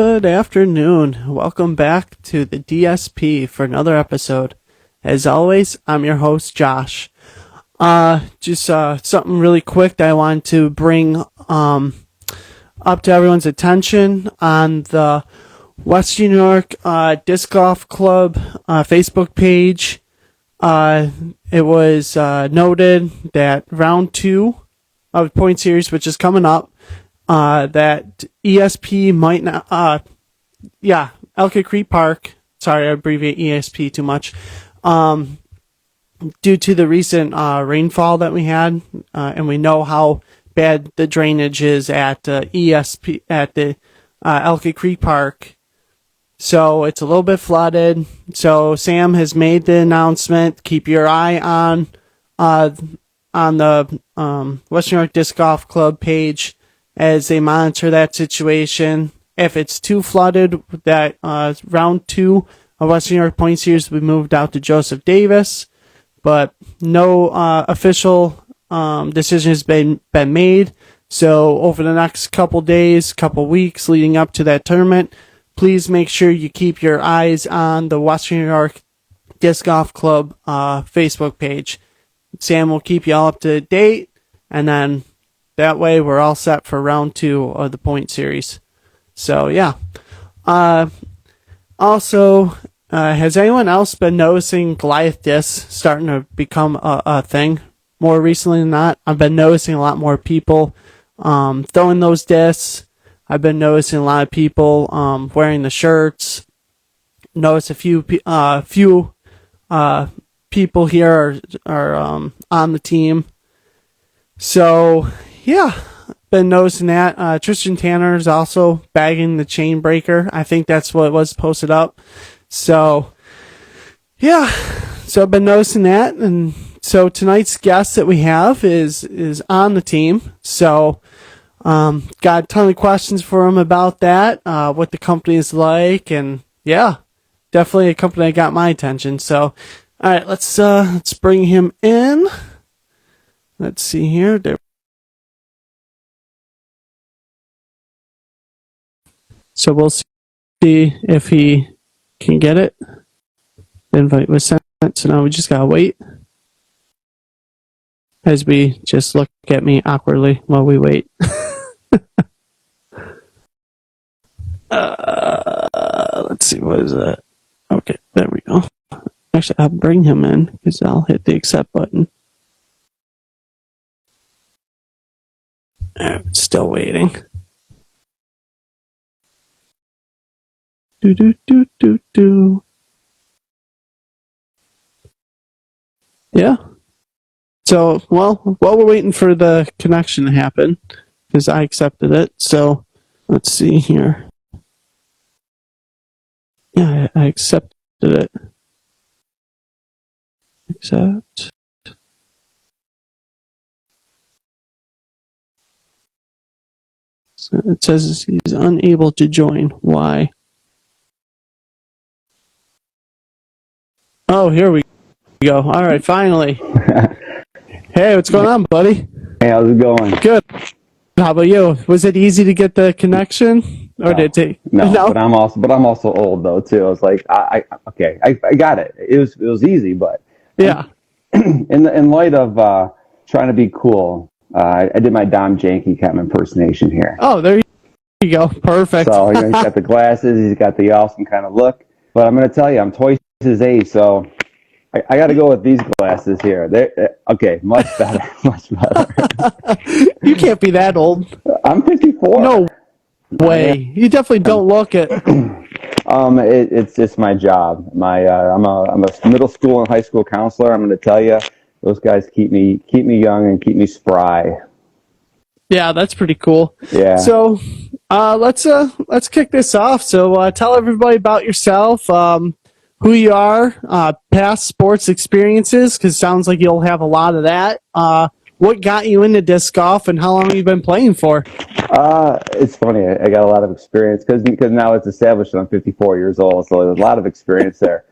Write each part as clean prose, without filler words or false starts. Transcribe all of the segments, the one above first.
Good afternoon. Welcome back to the DSP for another episode. As always, I'm your host, Josh. Just something really quick that I wanted to bring up to everyone's attention on the Western New York Disc Golf Club Facebook page. It was noted that round 2 of the point series, which is coming up, that ESP might not, Elk Creek Park, sorry, I abbreviate ESP too much, due to the recent rainfall that we had, and we know how bad the drainage is at ESP, at the Elk Creek Park. So it's a little bit flooded. So Sam has made the announcement. Keep your eye on the Western New York Disc Golf Club page as they monitor that situation. If it's too flooded, that round 2 of Western New York Point Series will be moved out to Joseph Davis, but no official decision has been made. So over the next couple days, couple weeks leading up to that tournament, please make sure you keep your eyes on the Western New York Disc Golf Club Facebook page. Sam will keep you all up to date, and then that way we're all set for round 2 of the point series. So yeah. Also, has anyone else been noticing Goliath discs starting to become a thing more recently than not? I've been noticing a lot more people throwing those discs. I've been noticing a lot of people wearing the shirts. Notice a few people here are on the team. So yeah, been noticing that. Tristan Tanner is also bagging the chain breaker. I think that's what was posted up. So yeah, so I've been noticing that, and so tonight's guest that we have is on the team. So got a ton of questions for him about that, what the company is like, and yeah, definitely a company that got my attention. So all right, let's bring him in. Let's see here. So we'll see if he can get it. The invite was sent, so now we just gotta wait. As we just look at me awkwardly while we wait. Let's see, what is that? Okay, there we go. Actually, I'll bring him in because I'll hit the accept button. Still waiting. Do. Yeah. So, while we're waiting for the connection to happen, because I accepted it. So, let's see here. Yeah, I accepted it. Accept. So it says he's unable to join. Why? Oh, here we go. All right, finally. Hey, what's going on, buddy? Hey, how's it going? Good. How about you? Was it easy to get the connection, or did it take? No, but I'm also old though too. I was like, I got it. It was easy, but yeah. In light of trying to be cool, I did my Dom Janky kind of impersonation here. Oh, there you go. Perfect. So he's got the glasses, he's got the awesome kind of look. But I'm going to tell you, I'm twice his age, so I got to go with these glasses here. They're okay, much better, much better. You can't be that old. I'm 54. No way. You definitely don't look it. It's just my job. I'm a middle school and high school counselor. I'm going to tell you, those guys keep me young and keep me spry. Yeah, that's pretty cool. Yeah. So, let's kick this off. So, tell everybody about yourself, who you are, past sports experiences, because it sounds like you'll have a lot of that. What got you into disc golf, and how long have you been playing for? It's funny. I got a lot of experience because now it's established that I'm 54 years old, so there's a lot of experience there.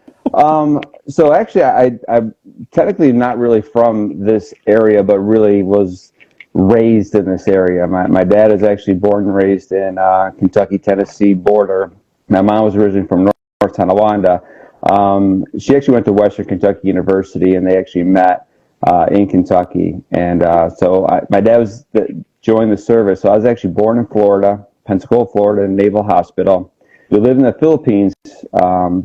So actually, I'm technically not really from this area, but really was raised in this area. My dad is actually born and raised in Kentucky, Tennessee border. My mom was originally from North Tonawanda. She actually went to Western Kentucky University, and they actually met in Kentucky. And my dad joined the service. So I was actually born in Florida, Pensacola, Florida, in Naval Hospital. We lived in the Philippines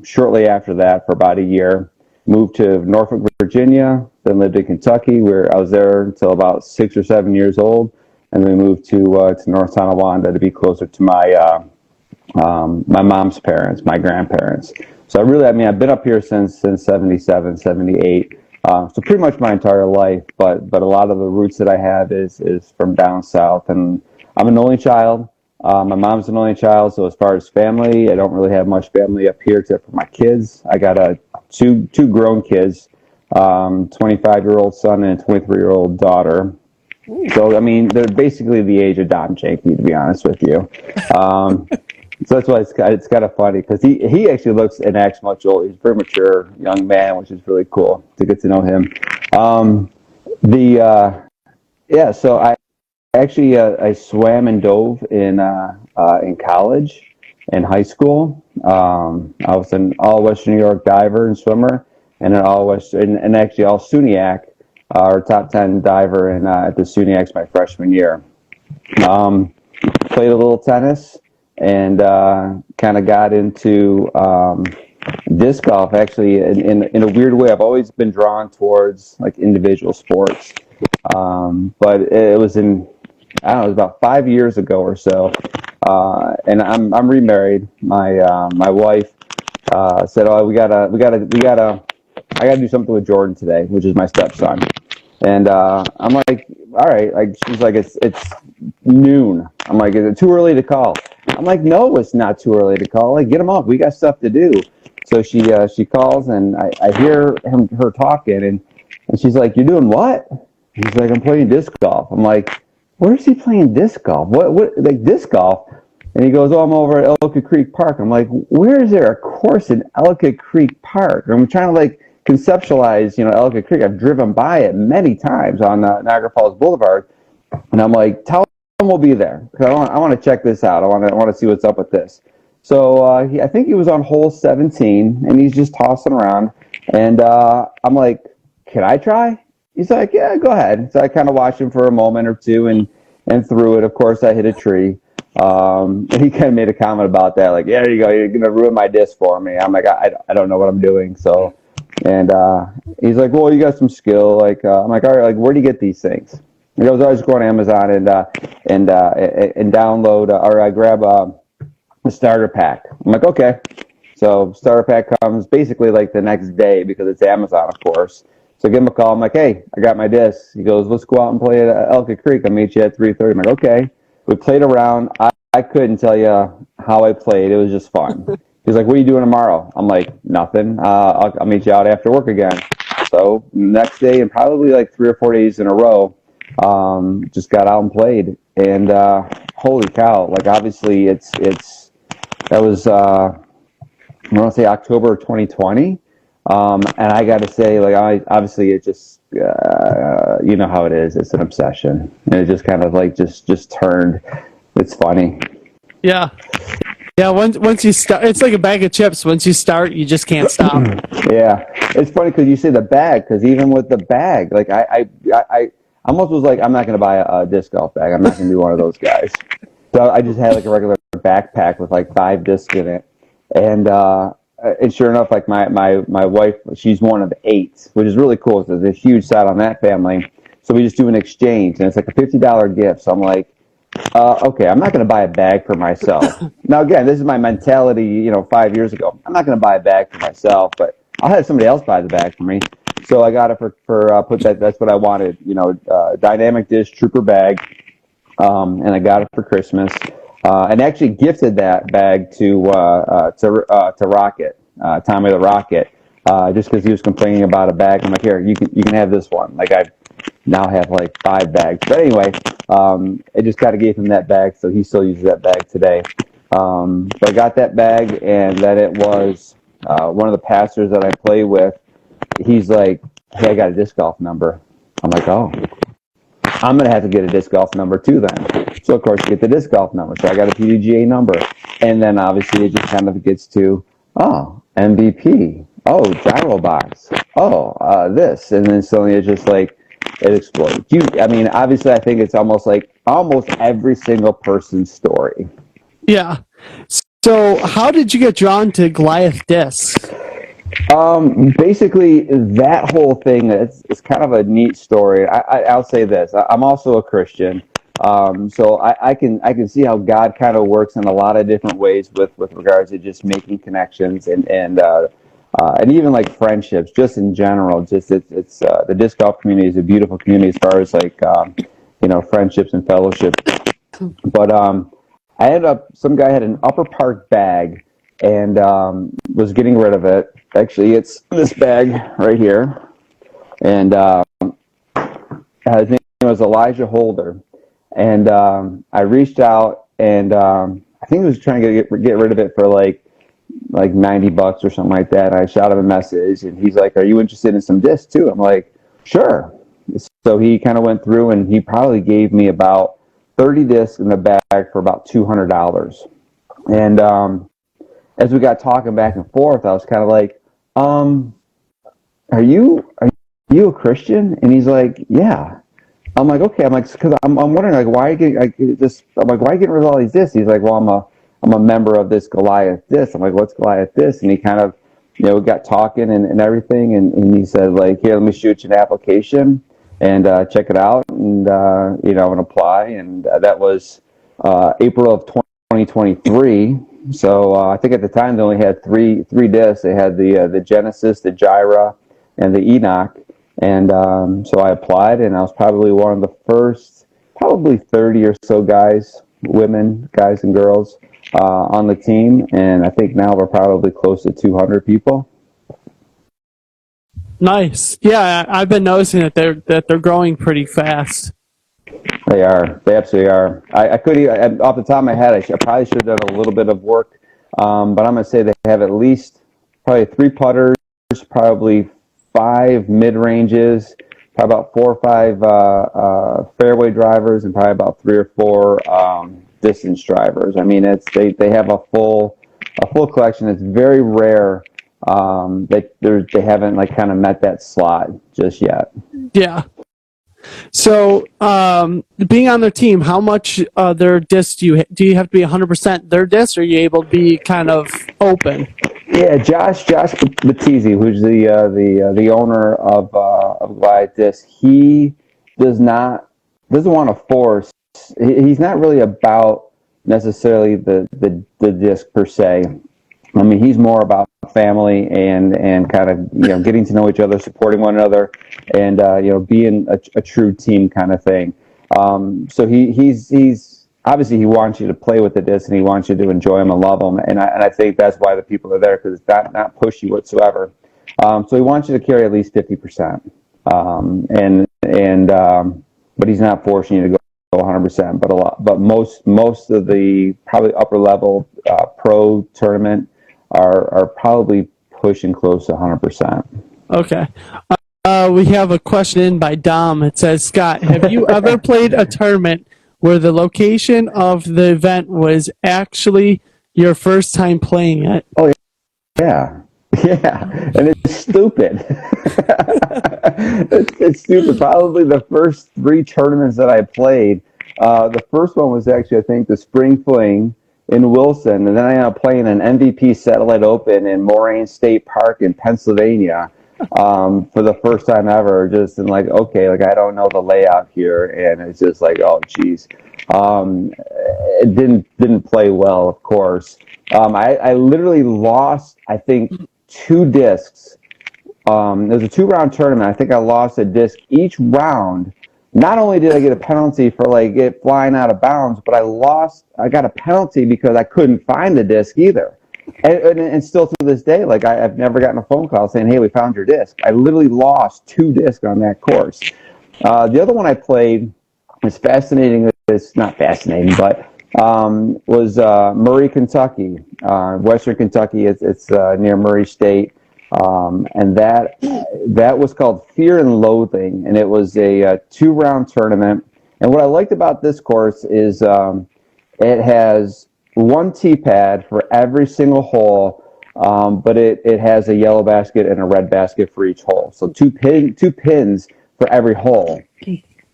shortly after that for about a year. Moved to Norfolk, Virginia, then lived in Kentucky, where I was there until about 6 or 7 years old, and then moved to North Tonawanda to be closer to my mom's parents, my grandparents. So I've been up here since 77, 78. So pretty much my entire life, but a lot of the roots that I have is from down south, and I'm an only child. My mom's an only child, so as far as family, I don't really have much family up here except for my kids. I got two grown kids, 25-year-old son and a 23-year-old daughter. So, I mean, they're basically the age of Don Janky, to be honest with you. So that's why it's kind of funny, because he actually looks and acts much older. He's a very mature young man, which is really cool to get to know him. So I swam and dove in college and high school. I was an all Western New York diver and swimmer, and an all Western and actually all SUNYAC, or top 10 diver at the SUNYACs my freshman year. Played a little tennis and kind of got into disc golf. Actually, in a weird way, I've always been drawn towards like individual sports, but it was I don't know, it was about 5 years ago or so, and I'm remarried. My wife said, "Oh, I gotta do something with Jordan today," which is my stepson. And I'm like, "All right." Like she's like, "It's noon." I'm like, "Is it too early to call?" I'm like, "No, it's not too early to call. Like, get him up. We got stuff to do." So she calls, and I hear her talking, and she's like, "You're doing what?" He's like, "I'm playing disc golf." I'm like, "Where's he playing disc golf? What like disc golf?" And he goes, "Oh, I'm over at Ellicott Creek Park." I'm like, "Where is there a course in Ellicott Creek Park?" I'm trying to like conceptualize, Ellicott Creek. I've driven by it many times on Niagara Falls Boulevard, and I'm like, "Tell him we'll be there, because I want to check this out. I want to see what's up with this." So I think he was on hole 17, and he's just tossing around, and I'm like, "Can I try?" He's like, "Yeah, go ahead." So I kind of watched him for a moment or two, and threw it. Of course, I hit a tree. And he kind of made a comment about that, like, "Yeah, there you go. You're gonna ruin my disc for me." I'm like, I don't know what I'm doing. So, and he's like, "Well, you got some skill." Like, I'm like, "All right. Like, where do you get these things?" He goes, "I just go on Amazon and download, or I grab a starter pack." I'm like, "Okay." So starter pack comes basically like the next day, because it's Amazon, of course. So I give him a call. I'm like, "Hey, I got my disc." He goes, "Let's go out and play at Ellicott Creek. I'll meet you at 3:30. I'm like, "Okay." We played around. I couldn't tell you how I played. It was just fun. He's like, "What are you doing tomorrow?" I'm like, "Nothing. I'll meet you out after work again." So next day, and probably like 3 or 4 days in a row, just got out and played. And holy cow! Like, obviously, that was I want to say October 2020. And I got to say, like, obviously it just, you know how it is. It's an obsession, and it just kind of like just turned. It's funny. Yeah. Yeah, once you start, it's like a bag of chips. Once you start, you just can't stop. Yeah, it's funny because you say the bag, because even with the bag, like I almost was like, I'm not going to buy a disc golf bag. I'm not going to be one of those guys. So I just had like a regular backpack with like 5 discs in it, and sure enough, like my wife, she's one of 8, which is really cool. So there's a huge side on that family. So we just do an exchange, and it's like a $50 gift. So I'm like, okay, I'm not going to buy a bag for myself. Now, again, this is my mentality, 5 years ago. I'm not going to buy a bag for myself, but I'll have somebody else buy the bag for me. So I got it that's what I wanted, dynamic dish trooper bag, and I got it for Christmas, and actually gifted that bag to Rocket, Tommy the Rocket, just because he was complaining about a bag. I'm like, "Here, you can have this one." Like, I now have like 5 bags. But anyway, I just kind of gave him that bag, so he still uses that bag today. So I got that bag, and then it was one of the pastors that I play with. He's like, "Hey, I got a disc golf number." I'm like, "Oh." I'm going to have to get a disc golf number too then. So, of course, you get the disc golf number. So I got a PDGA number. And then, obviously, it just kind of gets to, oh, MVP. Oh, gyro box. Oh, this. And then suddenly it's just like, it explodes. I mean, obviously, I think it's almost like almost every single person's story. Yeah. So how did you get drawn to Goliath discs? Basically, that whole thing, it's kind of a neat story. I'll say this. I'm also a Christian. So I can see how God kind of works in a lot of different ways with regards to just making connections and even like friendships, just in general. Just it's the disc golf community is a beautiful community as far as like friendships and fellowship. But I ended up, some guy had an Upper Park bag and was getting rid of it. Actually, it's this bag right here, and his name was Elijah Holder. And I reached out, and I think he was trying to get rid of it for like $90 or something like that. And I shot him a message, and he's like, "Are you interested in some discs too?" I'm like, "Sure." So he kind of went through, and he probably gave me about 30 discs in the bag for about $200. And as we got talking back and forth, I was kind of like, "Are you a Christian?" And he's like, "Yeah." I'm like, "Okay." I'm like, because I'm wondering, like, why are you getting this? I'm like, "Why are you getting rid of all these discs?" He's like, "Well, I'm a member of this Goliath disc." I'm like, "What's Goliath disc?" And he kind of, got talking and everything, and he said, like, "Here, let me shoot you an application and check it out, and and apply." And that was April of 2023. So I think at the time they only had three discs. They had the Genesis, the Gyra, and the Enoch. And so I applied, and I was probably one of the first, probably 30 or so guys, guys and girls on the team. And I think now we're probably close to 200 people. Nice. Yeah, I've been noticing that they're growing pretty fast. They are. They absolutely are. I could, off the top of my head, I probably should have done a little bit of work, but I'm going to say they have at least probably 3 putters, probably 5 mid-ranges, probably about 4 or 5 fairway drivers, and probably about 3 or 4 distance drivers. I mean, they have a full collection. It's very rare they haven't like kind of met that slot just yet. Yeah. So, being on their team, how much their discs do you have to be 100% their discs, or are you able to be kind of open? Yeah, Josh Battizi, who's the owner of Goliath Disc, he doesn't want to force. He's not really about necessarily the disc per se. I mean, he's more about family and kind of getting to know each other, supporting one another, and being a true team kind of thing. So he's obviously he wants you to play with the disc, and he wants you to enjoy them and love them, and I think that's why the people are there, because it's not pushy whatsoever. So he wants you to carry at least 50%, but he's not forcing you to go 100%. But most of the probably upper level pro tournament are probably pushing close to 100%. Okay. We have a question in by Dom. It says, Scott, have you ever played a tournament where the location of the event was actually your first time playing it? Oh, yeah. Yeah, and it's stupid. It's stupid. Probably the first 3 tournaments that I played, the first one was actually, I think, the Spring Fling in Wilson, and then I ended up playing an MVP Satellite Open in Moraine State Park in Pennsylvania for the first time ever. Just in like, okay, like I don't know the layout here, and it's just like, oh, geez. It didn't play well, of course. I literally lost, I think, 2 discs. It was a 2-round tournament. I think I lost a disc each round. Not only did I get a penalty for like it flying out of bounds, but I got a penalty because I couldn't find the disc either. And still to this day, like I've never gotten a phone call saying, "Hey, we found your disc." I literally lost 2 discs on that course. The other one I played was fascinating. It's not fascinating, but was Murray, Kentucky, Western Kentucky. It's near Murray State. And that was called Fear and Loathing, and it was a 2-round tournament. And what I liked about this course is it has one tee pad for every single hole, but it has a yellow basket and a red basket for each hole. So two pins for every hole.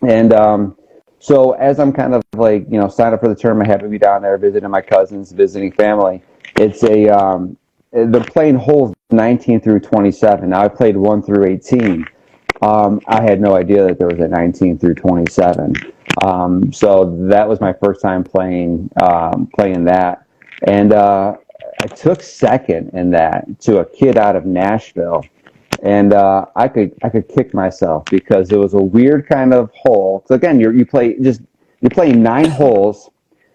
And so as I'm kind of like, signed up for the tournament, happy to be down there visiting my cousins, visiting family. It's they're playing holes 19 through 27. Now I played 1 through 18. I had no idea that there was a 19 through 27. So that was my first time playing that. And I took second in that to a kid out of Nashville. And I could kick myself because it was a weird kind of hole. So again, you're playing 9 holes.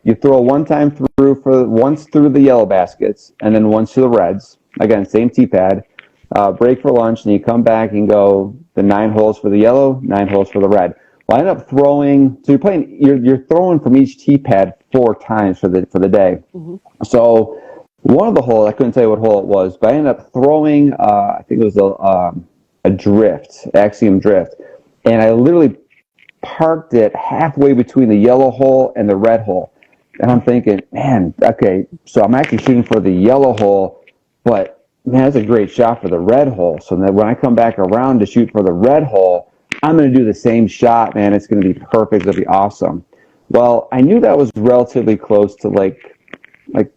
You throw one time through once through the yellow baskets and then once to the reds. Again, same tee pad. Break for lunch, and you come back and go the 9 holes for the yellow, 9 holes for the red. Well, I end up throwing. So you're throwing from each tee pad 4 times for the day. Mm-hmm. So one of the holes, I couldn't tell you what hole it was, but I ended up throwing. I think it was a drift, axiom drift, and I literally parked it halfway between the yellow hole and the red hole. And I'm thinking, man, okay, so I'm actually shooting for the yellow hole, but man, that's a great shot for the red hole. So then when I come back around to shoot for the red hole, I'm going to do the same shot, man. It's going to be perfect. It'll be awesome. Well, I knew that was relatively close to like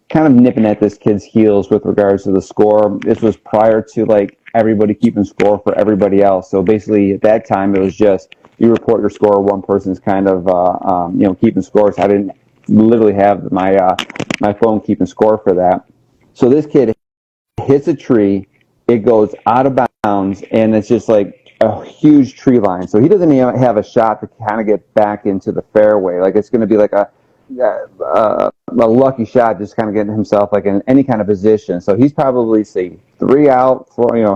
kind of nipping at this kid's heels with regards to the score. This was prior to like everybody keeping score for everybody else. So basically at that time, it was just you report your score. One person's kind of, keeping score. So I didn't literally have my phone keeping score for that. So this kid hits a tree, it goes out of bounds, and it's just like a huge tree line. So he doesn't even have a shot to kind of get back into the fairway. Like it's going to be like a lucky shot, just kind of getting himself like in any kind of position. So he's probably 3 out,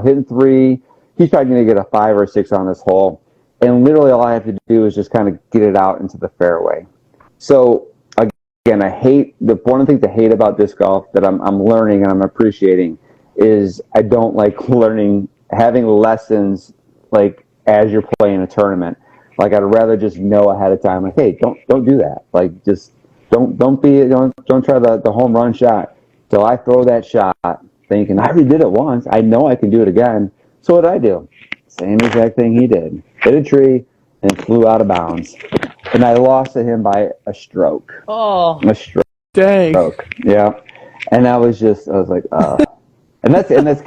hitting 3. He's probably going to get a 5 or 6 on this hole. And literally all I have to do is just kind of get it out into the fairway. So again, I hate one of the things I hate about disc golf that I'm learning and I'm appreciating is I don't like having lessons like as you're playing a tournament. Like I'd rather just know ahead of time, like, hey, don't do that. Like just don't try the home run shot. So I throw that shot thinking I already did it once. I know I can do it again. So what did I do? Same exact thing he did. Hit a tree and flew out of bounds. And I lost to him by a stroke. Oh, a stroke. Dang. Yeah. And I was like, and that's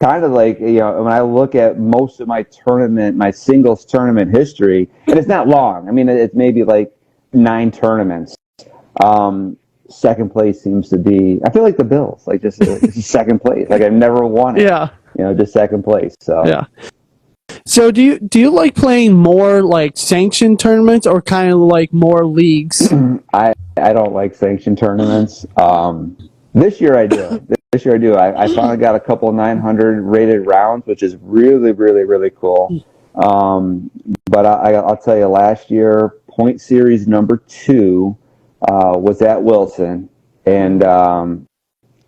kind of like, when I look at most of my singles tournament history, and it's not long. I mean, it's maybe like 9 tournaments. Second place seems to be, I feel like the Bills, like just second place. Like I've never won it. Yeah. Just second place. So yeah. So do you like playing more like sanctioned tournaments or kind of like more leagues? I don't like sanctioned tournaments. This year I do. I finally got a couple 900 rated rounds, which is really, really, really cool. But I'll tell you, last year, point series number 2 was at Wilson, and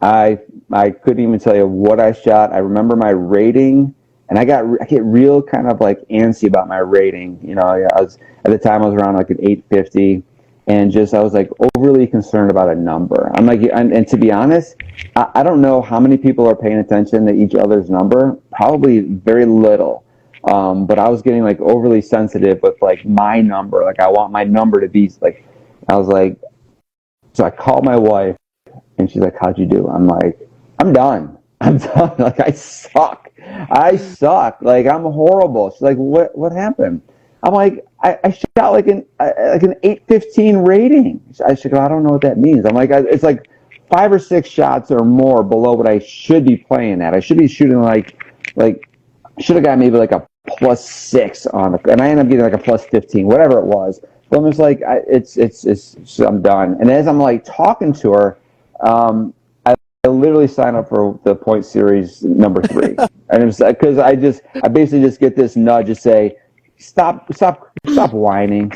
I couldn't even tell you what I shot. I remember my rating, and I get real kind of like antsy about my rating. At the time I was around like an 850. And I was like overly concerned about a number. I'm like, and to be honest, I don't know how many people are paying attention to each other's number. Probably very little. But I was getting like overly sensitive with like my number. Like I want my number to be like, I was like, so I called my wife and she's like, how'd you do? I'm like, I'm done. Like I suck. Like I'm horrible. She's like, what happened? I'm like, I shot like an 815 rating. I should go, I don't know what that means. I'm like, it's like 5 or 6 shots or more below what I should be playing at. I should be shooting like should have got maybe like a +6 on the, and I ended up getting like a +15, whatever it was. But I'm just like, I'm done. And as I'm like talking to her, I literally signed up for the point series number 3, and it was because I basically just get this nudge to say, stop whining,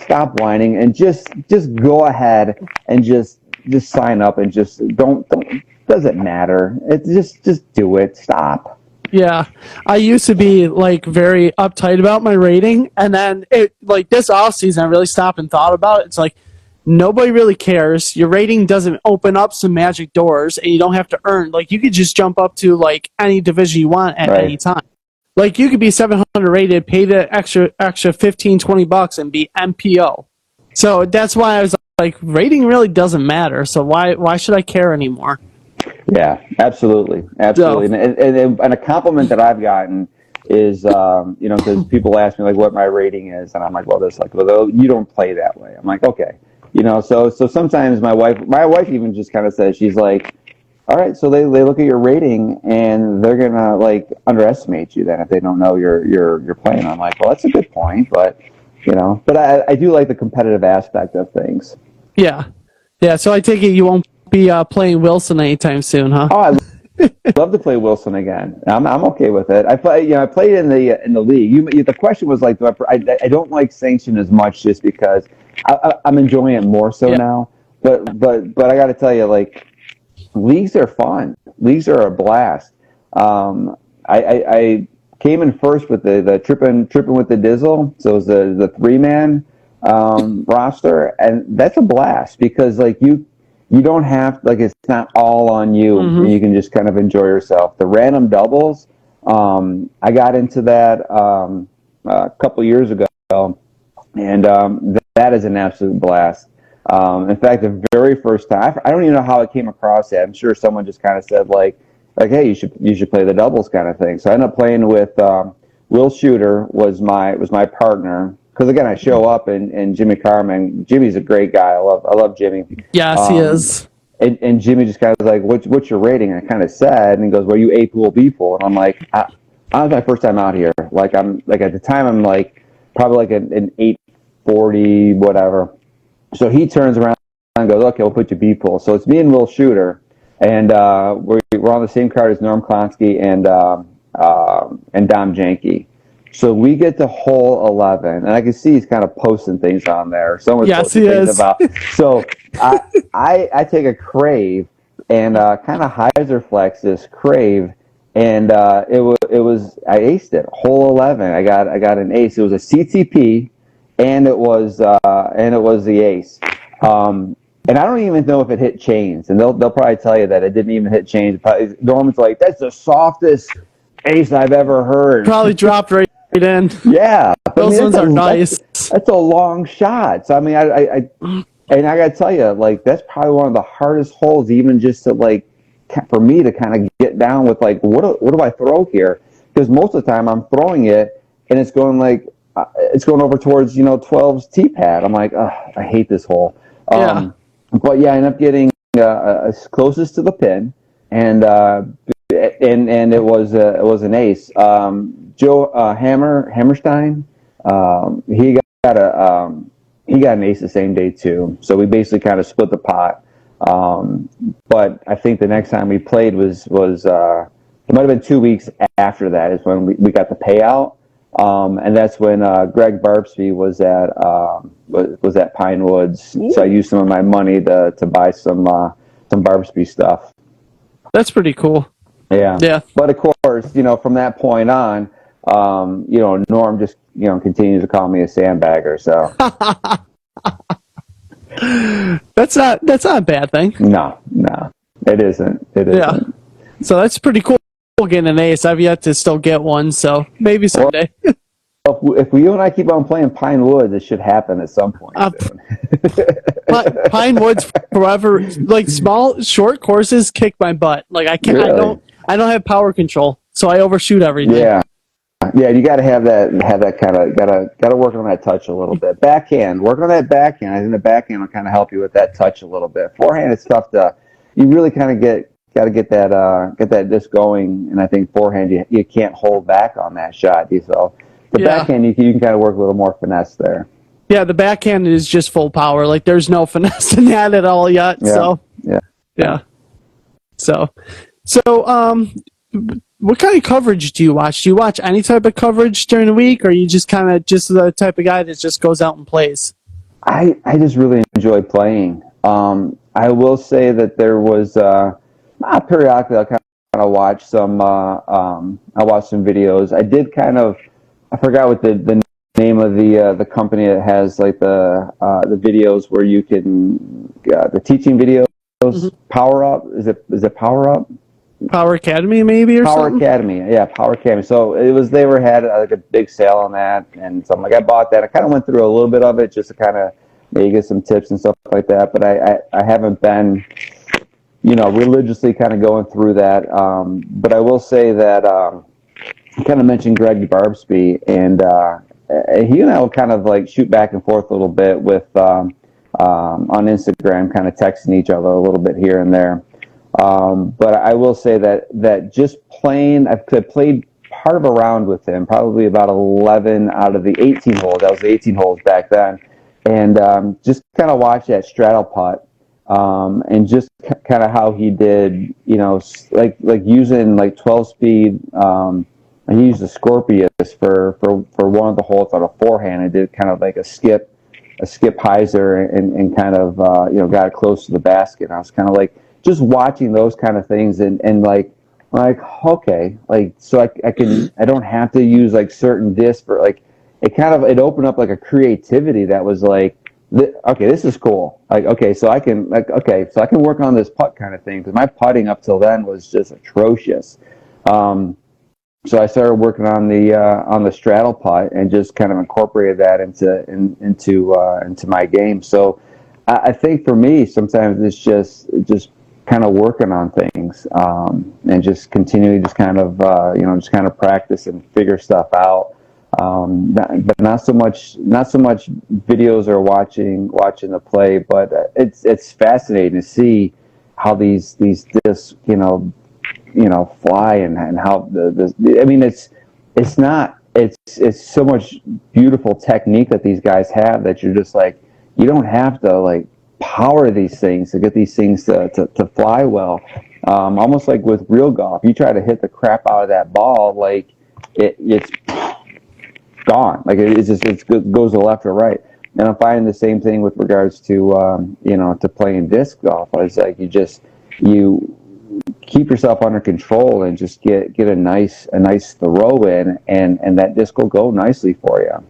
and just go ahead and just sign up and just don't doesn't matter. It's just do it. Stop. Yeah, I used to be like very uptight about my rating, and then it like this off season I really stopped and thought about it. It's like nobody really cares. Your rating doesn't open up some magic doors, and you don't have to earn. Like you could just jump up to like any division you want at any Right. time. Like you could be 700 rated, pay the extra 15, $20 and be MPO. So that's why I was like, rating really doesn't matter. So why should I care anymore? Yeah, absolutely, absolutely. So And a compliment that I've gotten is, because people ask me like what my rating is, and I'm like, well, there's like, well, you don't play that way. I'm like, okay, so sometimes my wife even just kind of says, she's like, all right, so they look at your rating and they're gonna like underestimate you then if they don't know you're playing. I'm like, well, that's a good point, but I do like the competitive aspect of things. yeah, yeah. So I take it you won't be playing Wilson anytime soon, huh? Oh, I love to play Wilson again. I'm okay with it. I played in the league. The question was like, I don't like Sanction as much just because I'm enjoying it more so Yeah. now. But I got to tell you, like, leagues are fun. Leagues are a blast. I came in first with the tripping with the Dizzle. So it was the 3-man roster, and that's a blast because like you don't have like it's not all on you. Mm-hmm. You can just kind of enjoy yourself. The random doubles, I got into that a couple years ago, and that is an absolute blast. In fact, the very first time, I don't even know how it came across that. I'm sure someone just kind of said like, hey, you should play the doubles kind of thing. So I ended up playing with Will Shooter was my partner. Because again, I show up and Jimmy Carmen. Jimmy's a great guy. I love Jimmy. Yes, he is. And Jimmy just kind of was like, what's your rating? And I kind of said, and he goes, well, you A pool, B pool. And I'm like, I was my first time out here. Like I'm like at the time I'm like probably like an 840 whatever. So he turns around and goes, okay, we'll put you B pool. So it's me and Will Shooter, and we're on the same card as Norm Klonsky and Dom Janke. So we get to hole 11, and I can see he's kind of posting things on there. Someone's posting things about. So I take a crave and kind of hyzer flex this crave, and it was I aced it. Hole 11, I got an ace. It was a CTP, and it was the ace. And I don't even know if it hit chains, and they'll probably tell you that it didn't even hit chains. Norman's like, that's the softest ace I've ever heard. Probably dropped right in. Yeah, those ones are nice. That's a long shot. So I mean, I gotta tell you, like that's probably one of the hardest holes, even just to like for me to kind of get down with like what do I throw here? Because most of the time I'm throwing it and it's going like it's going over towards 12's tee pad. I'm like, I hate this hole. Yeah. But yeah, I ended up getting closest to the pin, and it was an ace. Joe Hammerstein, he got an ace the same day too. So we basically kind of split the pot. But I think the next time we played was it might have been 2 weeks after that is when we got the payout. And that's when Greg Barbsby was at Pine Woods. Ooh. So I used some of my money to buy some Barbsby stuff. That's pretty cool. Yeah. Yeah. But of course, from that point on, Norm just continues to call me a sandbagger. So that's not a bad thing. No, it isn't. It isn't. Yeah. So that's pretty cool. Getting an ace. I've yet to still get one, so maybe someday. Well, if you and I keep on playing Pine Woods, it should happen at some point soon. Pine Woods forever. Like small, short courses kick my butt. Like I can't. Really? I don't have power control, so I overshoot everything. Yeah. You got to have that kind of got to work on that touch a little bit. Backhand, work on that backhand. I think the backhand will kind of help you with that touch a little bit. Forehand, it's tough to. You really kind of got to get that disc going, and I think forehand you can't hold back on that shot. So the backhand you can kind of work a little more finesse there. Yeah, the backhand is just full power. Like there's no finesse in that at all yet. Yeah. Yeah. So what kind of coverage do you watch? Do you watch any type of coverage during the week, or are you just kind of just the type of guy that just goes out and plays? I just really enjoy playing. I will say that there was periodically I'll kind kind of watch some. I watched some videos. I did kind of. I forgot what the name of the company that has like the videos where you can the teaching videos. Mm-hmm. Power Up, is it Power Up? Power Academy, maybe, or Power something? Academy, yeah, Power Academy. So it was they had like a big sale on that, and so I'm like, I bought that. I kind of went through a little bit of it just to kind of maybe get some tips and stuff like that. But I haven't been, religiously kind of going through that. But I will say that I kind of mentioned Greg Barbsby, and he and I will kind of like shoot back and forth a little bit with on Instagram, kind of texting each other a little bit here and there. But I will say that just playing, I've played part of a round with him, probably about 11 out of the 18 holes. That was the 18 holes back then. And just kind of watch that straddle putt, and just kind of how he did, like using like 12 speed. He used a Scorpius for one of the holes on a forehand and did kind of like a skip hyzer and kind of got it close to the basket. And I was kind of like just watching those kind of things and like okay, like so I don't have to use like certain discs for like it opened up like a creativity that was like okay, this is cool. Like okay, so I can work on this putt kind of thing because my putting up till then was just atrocious. So I started working on the straddle putt and just kind of incorporated that into my game. So I think for me, sometimes it's just kind of working on things and just continually just kind of just kind of practice and figure stuff out. But not so much videos or watching the play, but it's fascinating to see how these discs fly and how I mean it's so much beautiful technique that these guys have that you're just like you don't have to like power these things to get these things to fly well. Almost like with real golf, you try to hit the crap out of that ball, like it's gone. Like it goes to left or right. And I'm finding the same thing with regards to to playing disc golf. It's like you keep yourself under control and just get a nice throw in, and that disc will go nicely for you.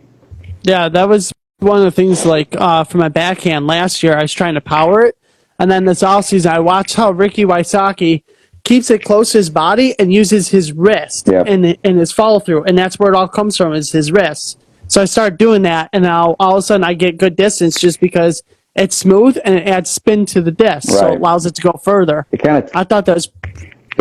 Yeah, that was one of the things, like, for my backhand last year, I was trying to power it. And then this offseason, I watched how Ricky Wysocki keeps it close to his body and uses his wrist in his follow-through. And that's where it all comes from, is his wrist. So I started doing that, and now all of a sudden I get good distance just because it's smooth and it adds spin to the disc, so it allows it to go further. I thought that was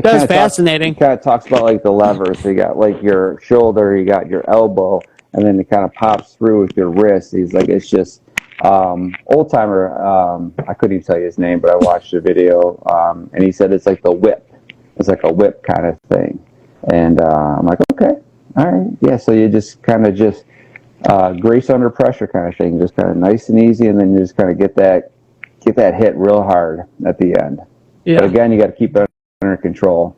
fascinating. It kind of talks about like the levers. So you got like your shoulder, you got your elbow, and then it kind of pops through with your wrist. He's like, it's just old timer. I couldn't even tell you his name, but I watched a video, and he said it's like the whip. It's like a whip kind of thing, and I'm like, okay, all right, yeah. So you just kind of grace under pressure kind of thing, just kind of nice and easy, and then you just kind of get that hit real hard at the end. Yeah. But again, you got to keep it under control.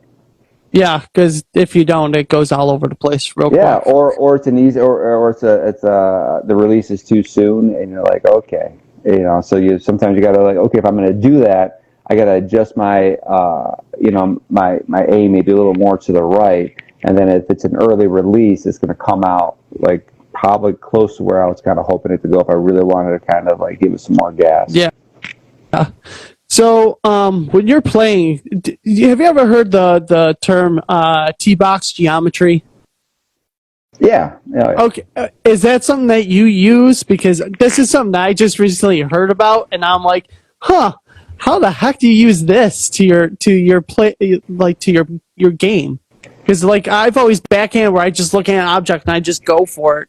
Yeah, because if you don't, it goes all over the place real quick. Yeah, or it's an easy, or the release is too soon, and you're like, okay, so sometimes you got to like, okay, if I'm going to do that, I got to adjust my my aim maybe a little more to the right, and then if it's an early release, it's going to come out like probably close to where I was kind of hoping it to go if I really wanted to kind of like give it some more gas. Yeah. So when you're playing, have you ever heard the term tee box geometry? Yeah. Okay. Is that something that you use? Because this is something that I just recently heard about, and I'm like, huh, how the heck do you use this to your play, like to your game? Because like I've always backhand where I just look at an object and I just go for it.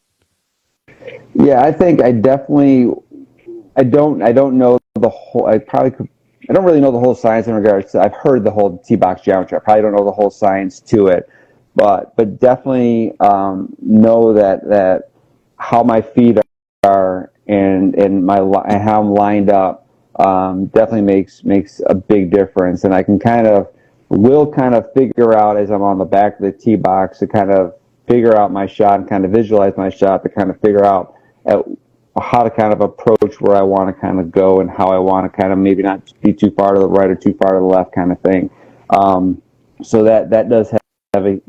Yeah, I think I definitely. I don't know the whole. I don't really know the whole science in regards to. I've heard the whole tee box geometry. I probably don't know the whole science to it, but definitely know that how my feet are and how I'm lined up definitely makes a big difference. And I can will figure out as I'm on the back of the tee box to kind of figure out my shot and kind of visualize my shot to kind of figure out how to kind of approach where I want to kind of go and how I want to kind of maybe not be too far to the right or too far to the left kind of thing. So that does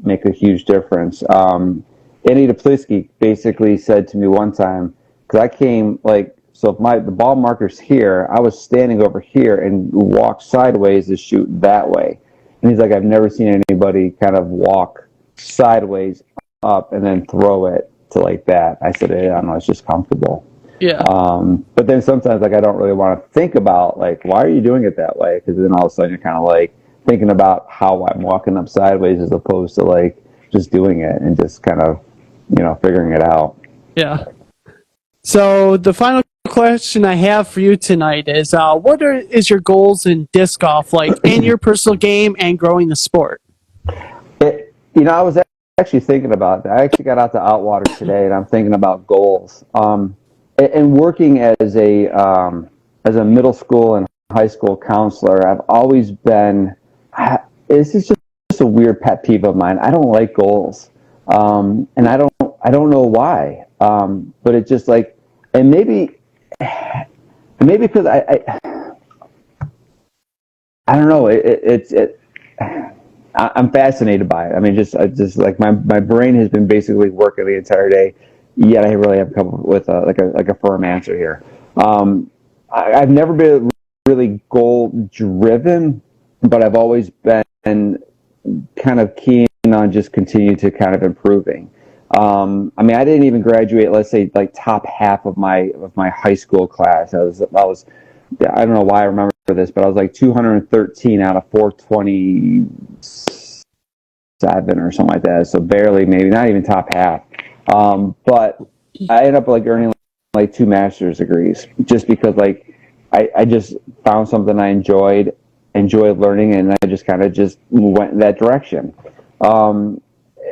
make a huge difference. Andy Duplisky basically said to me one time, because I came like, so if the ball marker's here, I was standing over here and walked sideways to shoot that way. And he's like, I've never seen anybody kind of walk sideways up and then throw it to like that. I said, I don't know, it's just comfortable. Yeah. But then sometimes like I don't really want to think about like, why are you doing it that way? Because then all of a sudden you're kind of like thinking about how I'm walking up sideways as opposed to like just doing it and just kind of, figuring it out. Yeah. So the final question I have for you tonight is, what is your goals in disc golf, like in your personal game and growing the sport? I was actually thinking about that. I actually got out to Outwater today, and I'm thinking about goals. And working as a middle school and high school counselor, I've always been. This is just a weird pet peeve of mine. I don't like goals, and I don't know why. But it's just like, and maybe because I don't know. I'm fascinated by it. I mean, just like my brain has been basically working the entire day. Yet I really have come up with a firm answer here. I've never been really goal driven, but I've always been kind of keen on just continue to kind of improving. I mean, I didn't even graduate, let's say, like top half of my high school class. I don't know why I remember this, but I was like 213 out of 427 or something like that. So barely, maybe not even top half. But I ended up like earning like 2 master's degrees just because like I just found something I enjoyed learning, and I just kind of just went in that direction.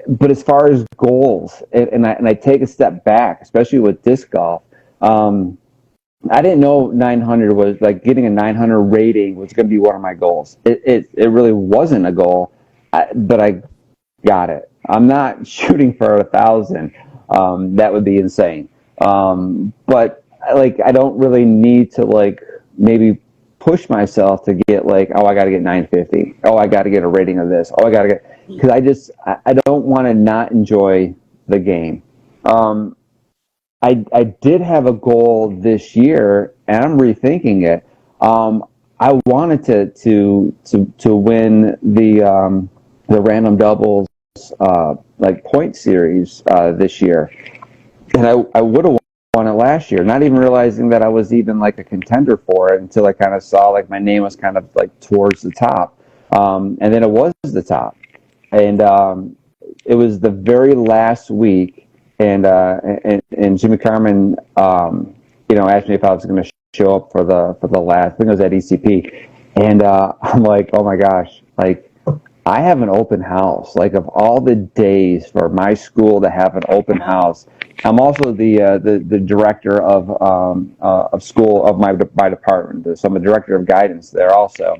But as far as goals, and I take a step back, especially with disc golf. I didn't know 900 was like getting a 900 rating was going to be one of my goals. It really wasn't a goal, but I got it. I'm not shooting for 1,000. That would be insane. But like I don't really need to like maybe push myself to get like, oh, I got to get 950. Oh, I got to get a rating of this. Oh, I got to get, because I don't want to not enjoy the game. I did have a goal this year, and I'm rethinking it. I wanted to win the random doubles like point series this year, and I would have won it last year, not even realizing that I was even like a contender for it until I kind of saw like my name was kind of like towards the top, and then it was the top, and it was the very last week. And Jimmy Carmen, asked me if I was going to show up for the last. I think it was at ECP, and I'm like, oh my gosh, like I have an open house. Like of all the days for my school to have an open house, I'm also the director of school of my department. So I'm a director of guidance there also.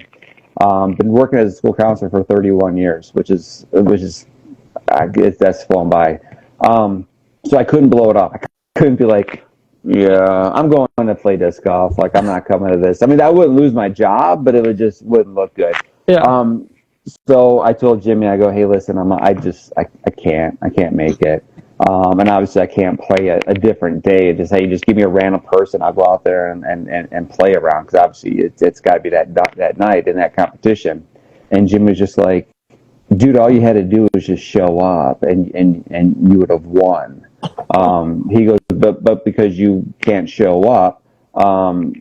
Been working as a school counselor for 31 years, which is that's flown by. So I couldn't blow it off. I couldn't be like, yeah, I'm going to play disc golf. Like, I'm not coming to this. I mean, I wouldn't lose my job, but it wouldn't look good. Yeah. So I told Jimmy, I go, hey, listen, I can't make it. And obviously I can't play a different day. Just, hey, just give me a random person. I'll go out there and play around. Cause obviously it's gotta be that night in that competition. And Jimmy was just like, dude, all you had to do was just show up and you would have won. He goes, but because you can't show up, I'm going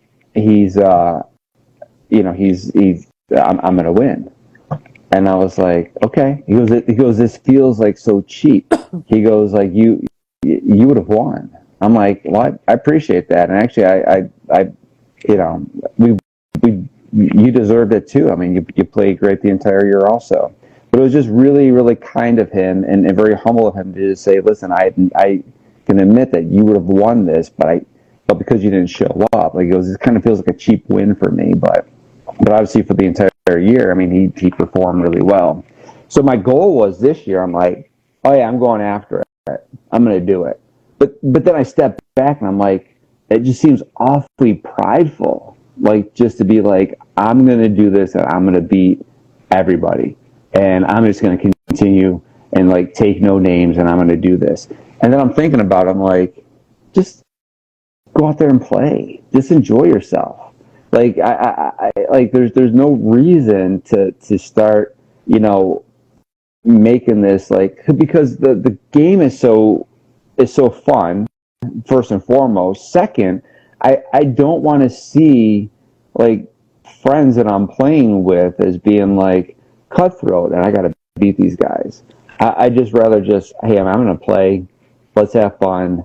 to win. And I was like, okay. He goes, this feels like so cheap. He goes like, you would have won. I'm like, well, I appreciate that. And actually you deserved it too. I mean, you played great the entire year also. But it was just really, really kind of him and very humble of him to just say, listen, I can admit that you would have won this, but because you didn't show up, like, he goes, this kind of feels like a cheap win for me. But obviously for the entire year, I mean, he performed really well. So my goal was this year, I'm like, oh yeah, I'm going after it. I'm going to do it. But then I stepped back and I'm like, it just seems awfully prideful, like just to be like, I'm going to do this and I'm going to beat everybody. and I'm just going to continue and like take no names, and I'm going to do this. And then I'm thinking about it, I'm like, just go out there and play. Just enjoy yourself. Like I like there's no reason to start, making this like, because the game is so fun, first and foremost. Second, I don't want to see like friends that I'm playing with as being like cutthroat and I got to beat these guys. I just rather just, hey, I'm going to play. Let's have fun.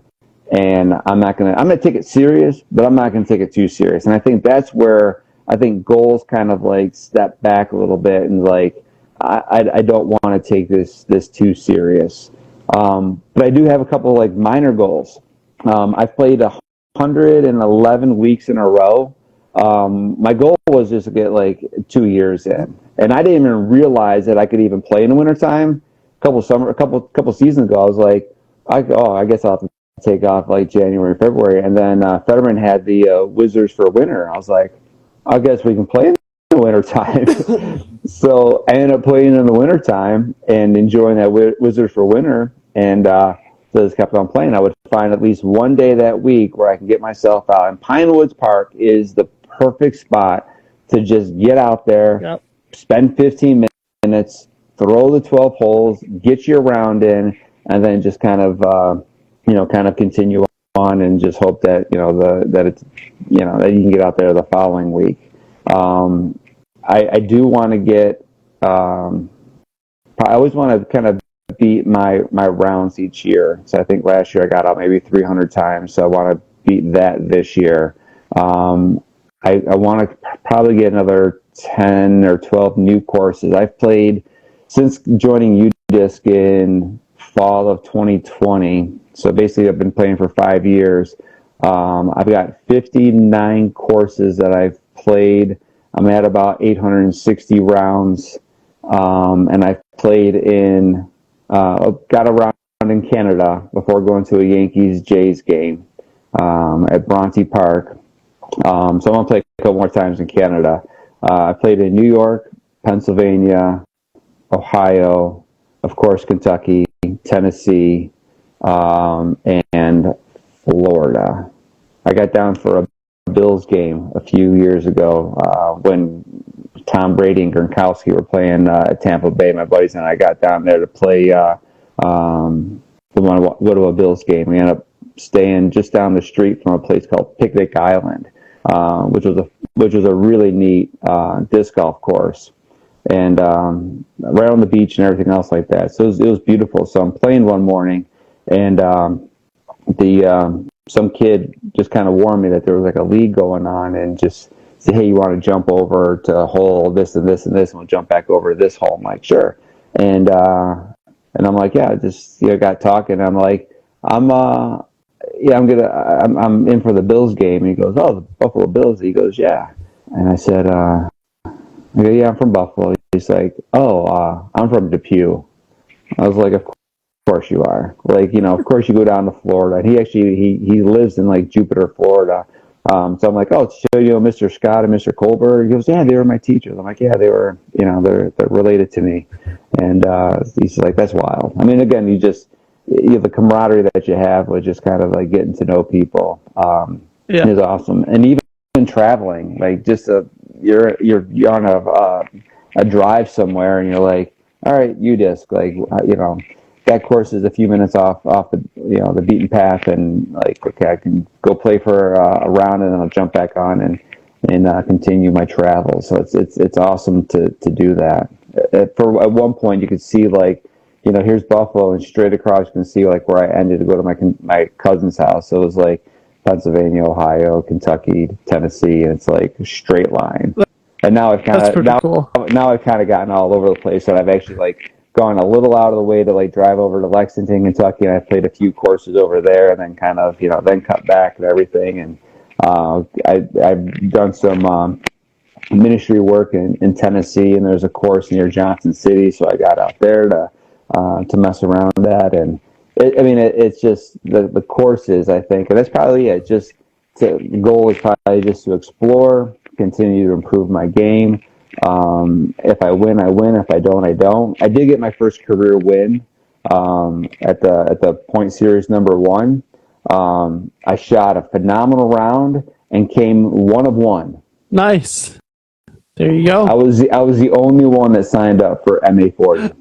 And I'm going to take it serious, but I'm not going to take it too serious. And I think that's where I think goals kind of like step back a little bit and like, I don't want to take this too serious. But I do have a couple like minor goals. I've played 111 weeks in a row. My goal was just to get like 2 years in, and I didn't even realize that I could even play in the wintertime. A couple seasons ago, I was like, I guess I'll have to take off like January, February, and then Fetterman had the Wizards for winter. I was like, I guess we can play in the wintertime. So I ended up playing in the wintertime and enjoying that Wizards for winter, and so I just kept on playing. I would find at least one day that week where I can get myself out. And Pine Woods Park is the perfect spot to just get out there, Yep. spend 15 minutes, throw the 12 holes, get your round in, and then just kind of continue on and just hope that that it's that you can get out there the following week. I do want to get. I always want to kind of beat my rounds each year. So I think last year I got out maybe 300 times. So I want to beat that this year. I want to probably get another 10 or 12 new courses. I've played since joining UDisc in fall of 2020. So basically I've been playing for 5 years. I've got 59 courses that I've played. I'm at about 860 rounds. And I played got a round in Canada before going to a Yankees-Jays game at Bronte Park. So I'm going to play a couple more times in Canada. I played in New York, Pennsylvania, Ohio, of course, Kentucky, Tennessee, and Florida. I got down for a Bills game a few years ago when Tom Brady and Gronkowski were playing at Tampa Bay. My buddies and I got down there to play go to a Bills game. We ended up staying just down the street from a place called Picnic Island, which was a really neat disc golf course, and right on the beach and everything else like that. So it was beautiful. So I'm playing one morning, and some kid just kind of warned me that there was like a league going on, and just said, hey, you want to jump over to hole this and this and this, and we'll jump back over to this hole. I'm like, sure. And I'm like, yeah, just got talking. I'm like, I'm in for the Bills game. And he goes, oh, the Buffalo Bills. He goes, yeah. And I said, I go, yeah, I'm from Buffalo. He's like, oh, I'm from Depew. I was like, of course you are. Like, of course you go down to Florida. And he actually, he lives in like Jupiter, Florida. So I'm like, oh, so Mr. Scott and Mr. Colbert. He goes, yeah, they were my teachers. I'm like, yeah, they were, they're related to me. And he's like, that's wild. I mean, again, the camaraderie that you have with just kind of like getting to know people is awesome. And even traveling, like just you're on a drive somewhere, and you're like, all right, UDisc, like that course is a few minutes off the the beaten path, and like, okay, I can go play for a round, and then I'll jump back on and continue my travel. So it's awesome to do that. At one point, you could see like, here's Buffalo, and straight across you can see like where I ended to go to my cousin's house. So it was like Pennsylvania, Ohio, Kentucky, Tennessee, and it's like a straight line. And now I've kind of cool. Now I've kind of gotten all over the place, and I've actually like gone a little out of the way to like drive over to Lexington, Kentucky, and I played a few courses over there, and then kind of then cut back and everything. And I've done some ministry work in Tennessee, and there's a course near Johnson City, so I got out there to mess around that. And it's just the courses, I think, and that's probably it. The goal is probably just to explore, continue to improve my game, If I win, I win. If I don't, I don't. I did get my first career win at the point series number one. I shot a phenomenal round and came 1 of 1. Nice. There you go. I was the only one that signed up for MA40.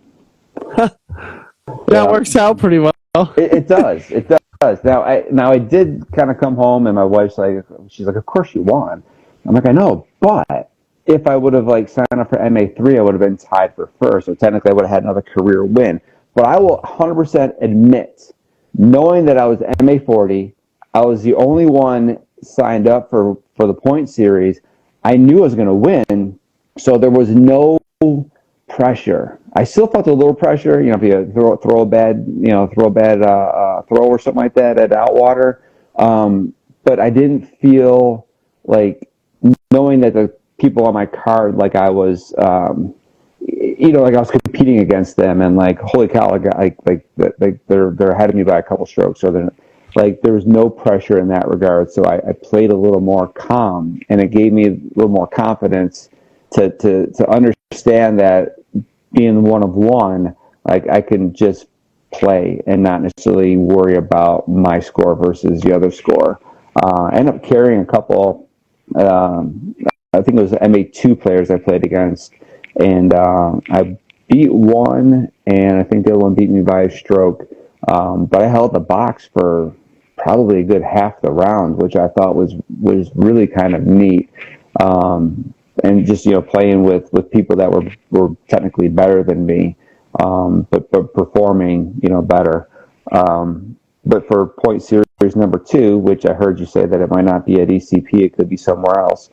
That works out pretty well. It does. It does. Now I did kind of come home and my wife's like, she's like, of course you won. I'm like, I know, but if I would have like signed up for MA3, I would have been tied for first. So technically, I would have had another career win. But I will 100% admit, knowing that I was MA40, I was the only one signed up for the point series. I knew I was going to win, so there was no pressure. I still felt a little pressure, if you throw a bad throw or something like that at Outwater. But I didn't feel like, knowing that the people on my card, like I was, like I was competing against them, and like, holy cow, like they're ahead of me by a couple strokes. So then, like, there was no pressure in that regard. So I played a little more calm, and it gave me a little more confidence to understand that being 1 of 1, like I can just play and not necessarily worry about my score versus the other score. I ended up carrying a couple. I think it was the MA2 players I played against, and I beat one, and I think the other one beat me by a stroke. But I held the box for probably a good half the round, which I thought was really kind of neat. And just playing with people that were technically better than me, but performing better. But for point series number 2, which I heard you say that it might not be at ECP, it could be somewhere else.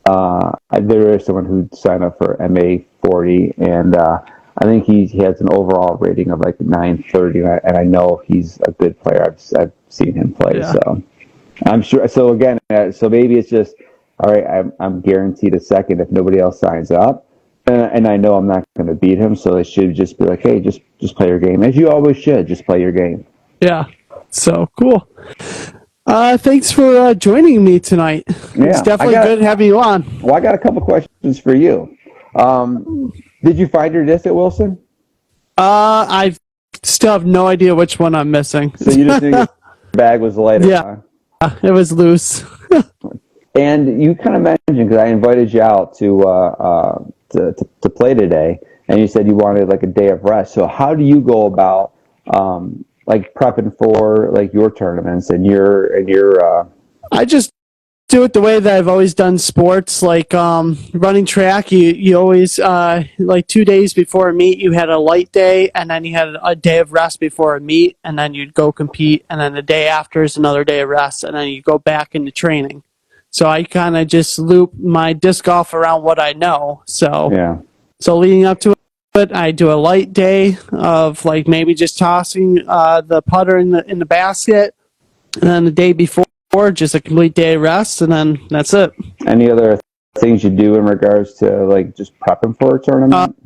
There is someone who signed up for MA40, and I think he has an overall rating of like 930, and I know he's a good player. I've seen him play, Yeah. so I'm sure. So again, so maybe it's just, all right, I'm guaranteed a second if nobody else signs up, and I know I'm not going to beat him, so it should just be like, hey, just play your game, as you always should. Just play your game. Yeah. So cool. Thanks for joining me tonight. Yeah, it's definitely good having you on. Well, I got a couple questions for you. Did you find your disc at Wilson? I still have no idea which one I'm missing. So you just knew your bag was lighter. Yeah, huh? it was loose. And you kind of mentioned, because I invited you out to play today, and you said you wanted like a day of rest. So how do you go about like prepping for like your tournaments and your I just do it the way that I've always done sports, like running track. You always like 2 days before a meet, you had a light day, and then you had a day of rest before a meet, and then you'd go compete, and then the day after is another day of rest, and then you go back into training. So I kind of just loop my disc golf around what I know. So leading up to it, I do a light day of like maybe just tossing the putter in the basket, and then the day before, just a complete day of rest, and then that's it. Any other things you do in regards to like just prepping for a tournament?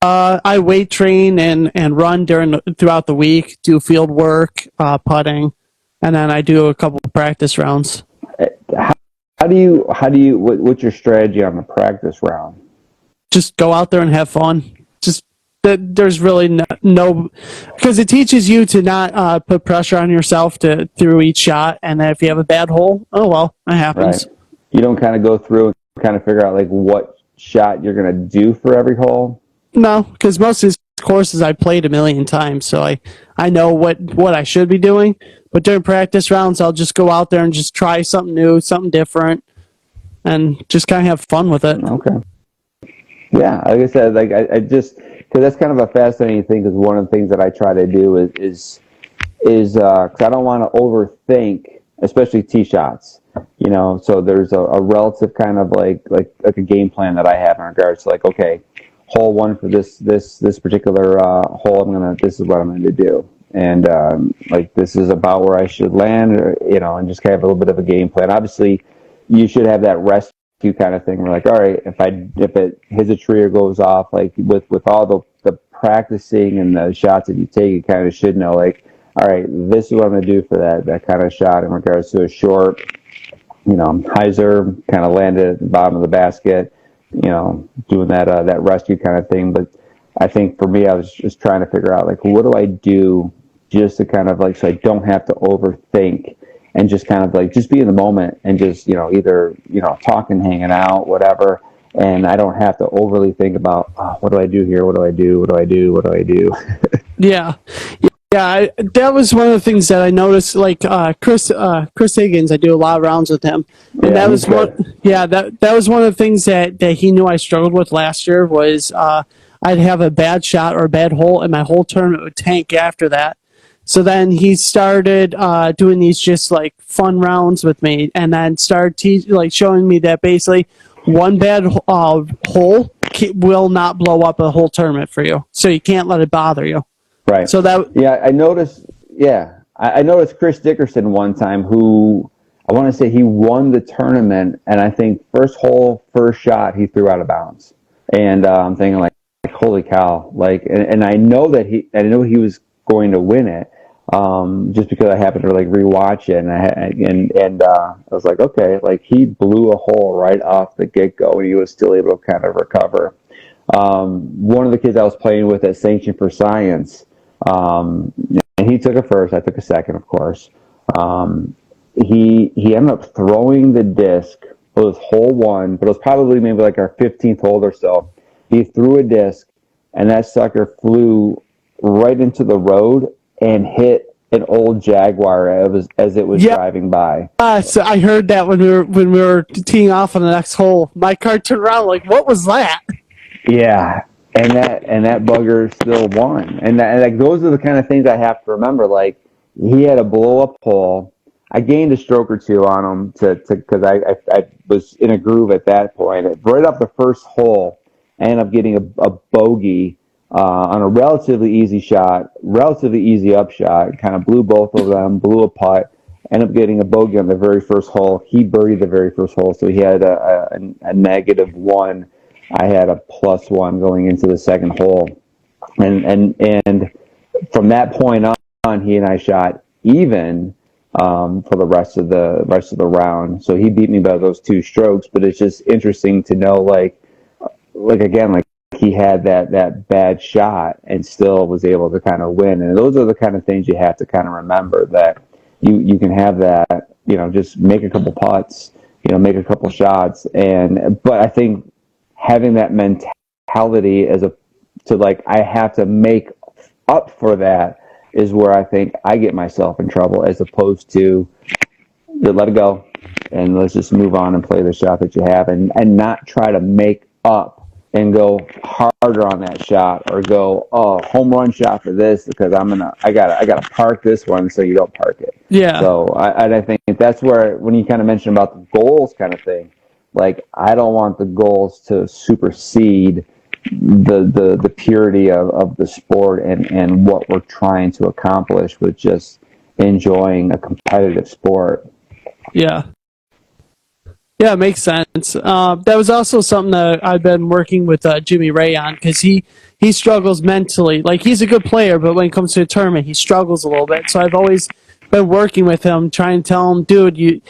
I weight train and run throughout the week, do field work, putting, and then I do a couple of practice rounds. What's your strategy on the practice round? Just go out there and have fun. Just there's really no, because it teaches you to not put pressure on yourself through each shot, and then if you have a bad hole, oh well, it happens. Right. You don't kind of go through and kind of figure out like what shot you're going to do for every hole? No, because most of these courses I played a million times, so I know what I should be doing. But during practice rounds, I'll just go out there and just try something new, something different, and just kind of have fun with it. Okay. Yeah, like I said, like I just, because that's kind of a fascinating thing, because one of the things that I try to do is because I don't want to overthink, especially tee shots. So there's a relative kind of like a game plan that I have in regards to like, okay, hole one for this particular hole, this is what I'm gonna do, and like this is about where I should land, and just kind of a little bit of a game plan. Obviously, you should have that rescue kind of thing. We're like, all right, if it hits a tree or goes off, like with all the practicing and the shots that you take, you kind of should know like, all right, this is what I'm gonna do for that kind of shot in regards to a short, hyzer, kind of landed at the bottom of the basket, doing that rescue kind of thing. But I think for me, I was just trying to figure out, like, what do I do just to kind of, like, so I don't have to overthink and just kind of, like, just be in the moment and just, either, talking, hanging out, whatever. And I don't have to overly think about, what do I do here? What do I do? What do I do? What do I do? Yeah. Yeah, that was one of the things that I noticed. Like Chris Higgins, I do a lot of rounds with him, and Yeah, that he's was one. good. Yeah, that was one of the things that he knew I struggled with last year was I'd have a bad shot or a bad hole, and my whole tournament would tank after that. So then he started doing these just like fun rounds with me, and then started like showing me that basically one bad hole will not blow up a whole tournament for you, so you can't let it bother you. Right. So that Yeah, I noticed. Yeah, I noticed Chris Dickerson one time, who I want to say he won the tournament, and I think first hole, first shot, he threw out of bounds, and I'm thinking like, holy cow! Like, and I know that I know he was going to win it, just because I happened to like rewatch it, and I was like, okay, like he blew a hole right off the get go, and he was still able to kind of recover. One of the kids I was playing with at Sanction for Science, and he took a first, I took a second, of course. He ended up throwing the disc. It was hole one, but it was probably maybe like our 15th hole or so. He threw a disc, and that sucker flew right into the road and hit an old Jaguar as it was driving by. So I heard that when we were teeing off on the next hole. My car turned around like, what was that? Yeah, and that bugger still won. And like those are the kind of things I have to remember. Like he had a blow up hole. I gained a stroke or two on him because I was in a groove at that point. Right off the first hole, I ended up getting a bogey on a relatively easy shot, relatively easy up shot. Kind of blew both of them, blew a putt. Ended up getting a bogey on the very first hole. He birdied the very first hole, so he had a -1. I had a +1 going into the second hole, and from that point on, he and I shot even for the rest of the round. So he beat me by those 2 strokes. But it's just interesting to know, like again, like he had that bad shot and still was able to kind of win. And those are the kind of things you have to kind of remember, that you can have that, just make a couple putts, make a couple shots, but I think having that mentality I have to make up for that is where I think I get myself in trouble, as opposed to let it go and let's just move on and play the shot that you have, and not try to make up and go harder on that shot, or go, home run shot for this because I gotta park this one, so you don't park it. Yeah. So I think that's where, when you kind of mentioned about the goals kind of thing, like I don't want the goals to supersede the purity of the sport and what we're trying to accomplish with just enjoying a competitive sport. Yeah. Yeah, it makes sense. That was also something that I've been working with Jimmy Ray on, because he struggles mentally. Like, he's a good player, but when it comes to a tournament, he struggles a little bit. So I've always been working with him, trying to tell him, dude,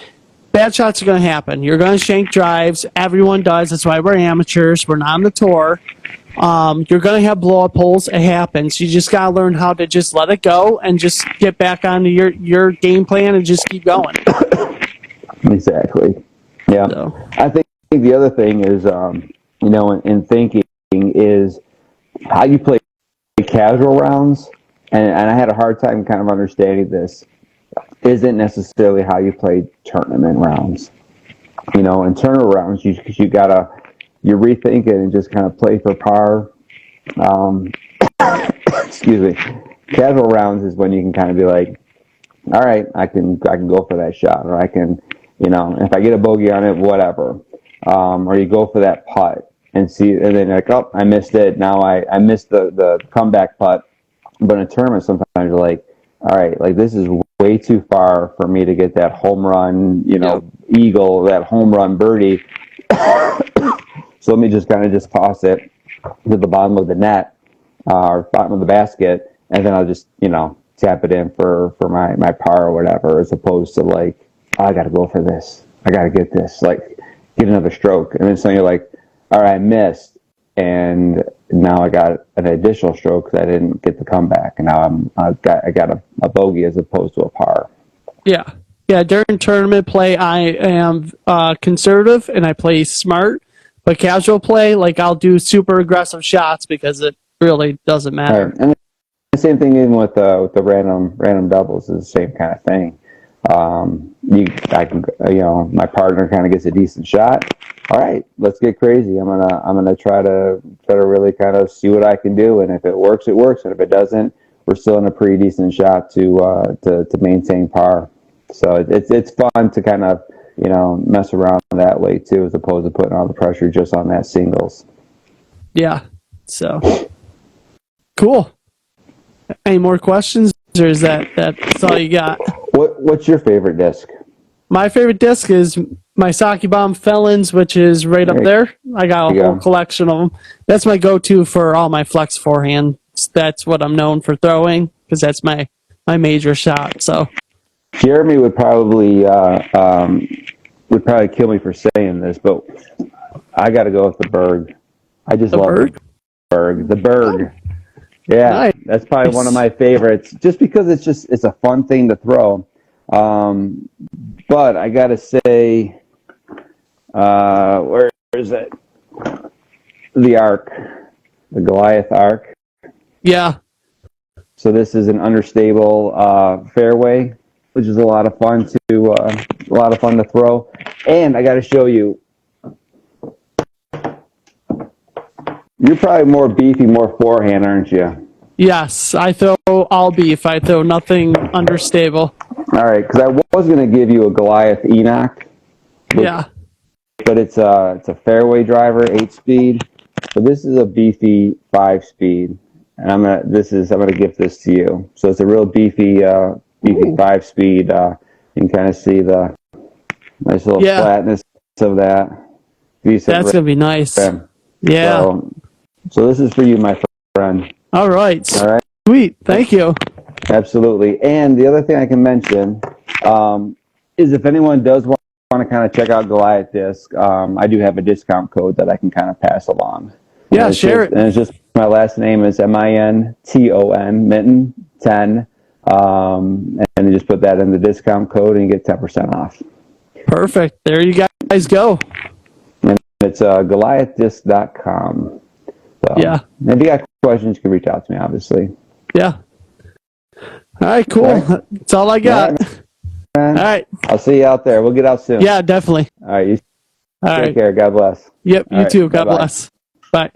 bad shots are going to happen. You're going to shank drives. Everyone does. That's why we're amateurs. We're not on the tour. You're going to have blow-up holes. It happens. You just got to learn how to just let it go and just get back onto your game plan and just keep going. Exactly. Yeah. So. I think the other thing is, in thinking, is how you play casual rounds, and I had a hard time kind of understanding this, isn't necessarily how you play tournament rounds. In tournament rounds, you rethink it and just kind of play for par. Excuse me. Casual rounds is when you can kind of be like, all right, I can go for that shot, or I can, if I get a bogey on it, whatever. Or you go for that putt and then you're like, oh, I missed it. Now I missed the comeback putt. But in a tournament, sometimes you're like, all right, like this is way too far for me to get that home run, eagle, that home run birdie. So let me just kind of just toss it to the bottom of the net, or bottom of the basket, and then I'll just, tap it in for my par or whatever, as opposed to like, oh, I got to go for this. I got to get this, like, get another stroke. And then so you're like, all right, I missed. And now I got an additional stroke because I didn't get the comeback. And now I got a bogey as opposed to a par. Yeah. Yeah, during tournament play, I am conservative and I play smart. But casual play, like I'll do super aggressive shots because it really doesn't matter. Right. And the same thing even with the random doubles is the same kind of thing. My partner kind of gets a decent shot. All right, let's get crazy. I'm gonna try to really kind of see what I can do, and if it works, it works, and if it doesn't, we're still in a pretty decent shot to maintain par. So it's fun to kind of mess around that way too, as opposed to putting all the pressure just on that singles. Yeah. So cool. Any more questions, or is that's all you got? What's your favorite disc? My favorite disc is my Saki Bomb Felons, which is right up there. I got a whole collection of them. That's my go-to for all my flex forehand. That's what I'm known for throwing because that's my major shot. So Jeremy would probably kill me for saying this, but I got to go with the Berg. I just love the Berg. The Berg. Yeah, nice. That's probably one of my favorites, just because it's a fun thing to throw. But I gotta say, where is it? The Arc, the Goliath Arc. Yeah. So this is an understable fairway, which is a lot of fun to throw. And I got to show you. You're probably more beefy, more forehand, aren't you? Yes, I throw all beef. I throw nothing understable. All right, because I was going to give you a Goliath Enoch. But it's a fairway driver, 8-speed. So this is a beefy 5-speed, and I'm gonna gift this to you. So it's a real beefy 5-speed. You can kind of see the nice little flatness of that. That's gonna be nice. Yeah. So this is for you, my friend. All right. All right. Sweet. Thank you. Absolutely. And the other thing I can mention is if anyone does want to kind of check out Goliath Disc, I do have a discount code that I can kind of pass along. Yeah, share it. And it's just my last name is MINTON, Minton 10. And you just put that in the discount code and you get 10% off. Perfect. There you guys go. And it's GoliathDisc.com. So, if you got questions, you can reach out to me, obviously. Yeah. All right, cool. Okay. That's all I got. All right. I'll see you out there. We'll get out soon. Yeah, definitely. All right. Take care. God bless. Yep, you too. God bless. Bye.